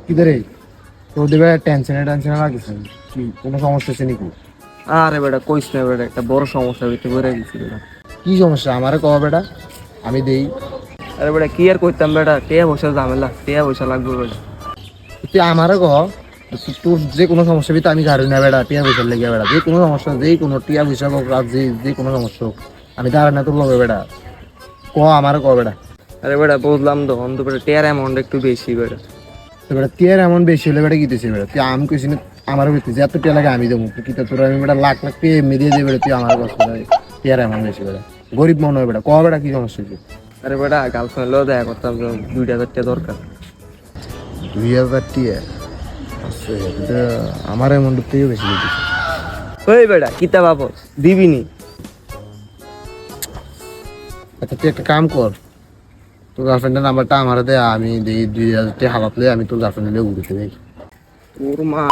কিরে তোর দিবে টেনশনে লাগিস কি কোনো সমস্যা আছে নাকি? আরে বেটা কইস না বেটা, একটা বড় সমস্যা হইতে বেড়ে গেছি বেটা। কি সমস্যা আমারে কও বেটা, আমি দেই। আরে বেটা কি আর কইতাম বেটা, টিয়া পয়সা ঝামেলা, টিয়া পয়সা লাগবে বেটা। তুই আমারে কহ, তোর যে কোনো সমস্যা তো আমি দাঁড়াই না বেটা, টিয়া পয়সার লেগে বেটা, যে কোনো সমস্যা, যে কোনো টিয়া পয়সা হোক আর যে কোনো সমস্যা হোক আমি দাঁড়াই না তোর লগে বেটা, ক আমারে কহ বেটা। আরে বেটা বুঝলাম তো, অন্ত বেটা টিয়ার অ্যামাউন্ট একটু বেশি বেটা। তো বেটা টিয়ার এমন বেশি হলে বেটা কিতেছি বেটা, তুই আমি কইছি না আমার কইতেছি এত টিয়া লাগে আমি দেবো কি তোর, আমি বেটা লাখ লাখ টিয়া এমনি দিয়ে দেবে তুই আমার কাছে টিয়ার এমন বেশি বেটা, গরিব মনে হয় বেটা, ক বেটা কি সমস্যা হয়েছে? আরে বেটা গার্লফ্রেন্ড লো দেখা করতাম, 2,000 টাকা দরকার। 2,000 টিয়া আচ্ছা, এটা আমার অ্যামাউন্টের থেকেও বেশি দিতেছে। ওই বেটা কিতা বাপস দিবি নি? আচ্ছা তুই একটা কাম কর, তোর গার্লফ্রেন্ডের নাম্বারটা আমার দে, আমি দিই 2,000 টাকা হালাতলে আমি তোর গার্লফ্রেন্ড নিয়ে ঘুরতে যাই। তোর মা